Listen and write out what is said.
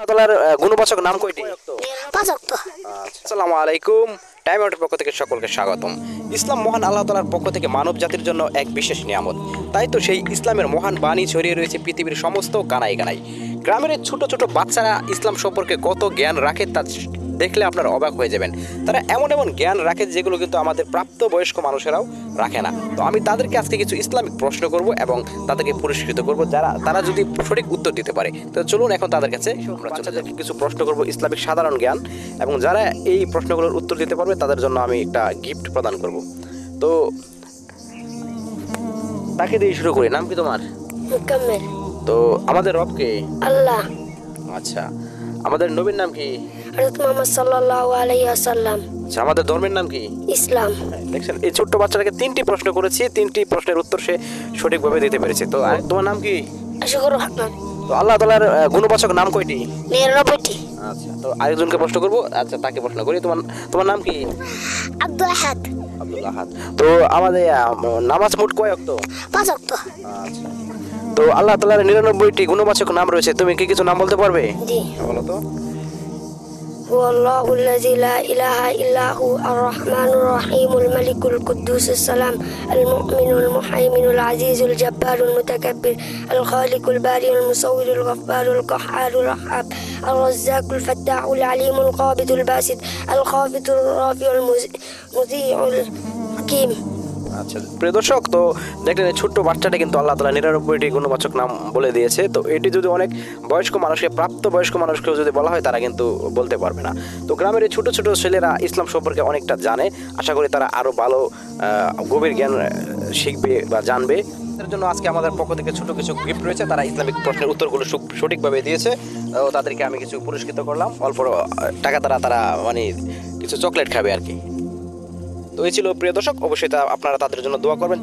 তাআলার গুণবাচক নাম কয়টি? পাঁচ ওয়াক্ত। আসসালামু আলাইকুম। টাইম আউটের পক্ষ থেকে সকলকে স্বাগতম। ইসলাম মহান আল্লাহ তাআলার পক্ষ থেকে মানব জাতির জন্য এক বিশেষ নিয়ামত। তাই তো সেই ইসলামের মহান বাণী ছড়িয়ে রয়েছে পৃথিবীর সমস্ত কানায় কানায়। গ্রামের এই ছোট ছোট বাচ্চারা ইসলাম সম্পর্কে কত জ্ঞান রাখে তা দেখলে আপনারা অবাক হয়ে যাবেন। তারা এমন এমন জ্ঞান রাখে যেগুলো কিন্তু আমাদের প্রাপ্তবয়স্ক মানুষেরাও রাখে না। তো আমি তাদেরকে আজকে কিছু ইসলামিক প্রশ্ন করব এবং তাদেরকে পুরস্কৃত করব তারা যদি সঠিক উত্তর দিতে পারে। তো চলুন এখন তাদের কাছে আমরা বাচ্চাদেরকে কিছু প্রশ্ন করব ইসলামিক সাধারণ জ্ঞান, এবং যারা এই প্রশ্নগুলোর উত্তর দিতে পারবে তাদের জন্য আমি একটা গিফট প্রদান করব। তো তাকে দিয়ে শুরু করি। নাম কি তোমার? মুকাম্মেল। তো আমাদের রব কে? আল্লাহ। আচ্ছা, আমাদের নবীর নাম কি? হযরত মুহাম্মদ সাল্লাল্লাহু আলাইহি ওয়াসাল্লাম। আচ্ছা, আমাদের ধর্মের নাম কি? ইসলাম। দেখছেন, এই ছোট্ট বাচ্চাটাকে তিনটি প্রশ্ন করেছি, তিনটি প্রশ্নের উত্তর সে সঠিকভাবে দিতে পেরেছে। তো তোমার নাম কি? আশিকুর রহমান। তো আল্লাহ তাআলার গুণবাচক নাম কয়টি? 99টি। আচ্ছা, তো আরেকজনকে প্রশ্ন করব। আচ্ছা, তাকে প্রশ্ন করি। তোমার নাম কি? আব্দুল আহাদ। আব্দুল আহাদ। তো আমাদের নামাজ মোট কয় ওয়াক্ত? পাঁচ ওয়াক্ত। আচ্ছা, তো আল্লাহ তাআলার 99টি গুণবাচক নাম রয়েছে, তুমি কি কিছু নাম বলতে পারবে? জি। বলো তো। والله الذي لا إله إلا هو الرحمن الرحيم الملك القدوس السلام المؤمن المهيمن العزيز الجبار المتكبر الخالق البارئ المصور الغفار القهار الرحاب الرزاق الفتاح العليم القابض الباسط الخافض الرافع المذيع الحكيم। আচ্ছা প্রিয় দর্শক, তো দেখলেন এই ছোট্ট বাচ্চাটা কিন্তু আল্লাহ তাআলা 99টি গুণবাচক নাম বলে দিয়েছে। তো এটি যদি অনেক বয়স্ক মানুষকে, প্রাপ্তবয়স্ক মানুষকেও যদি বলা হয় তারা কিন্তু বলতে পারবে না। তো গ্রামের এই ছোট ছোট ছেলেরা ইসলাম সম্পর্কে অনেকটা জানে। আশা করি তারা আরও ভালো গভীর জ্ঞান শিখবে বা জানবে। তার জন্য আজকে আমাদের পক্ষ থেকে ছোট কিছু গিফট রয়েছে। তারা ইসলামিক প্রশ্নের উত্তরগুলো সঠিকভাবে দিয়েছে। তো তাদেরকে আমি কিছু পুরস্কৃত করলাম। অল্প টাকা তারা মানে কিছু চকলেট খাবে আর কি। তো এই ছিল প্রিয় দর্শক, অবশ্যই আপনারা তাদের জন্য দোয়া করবেন।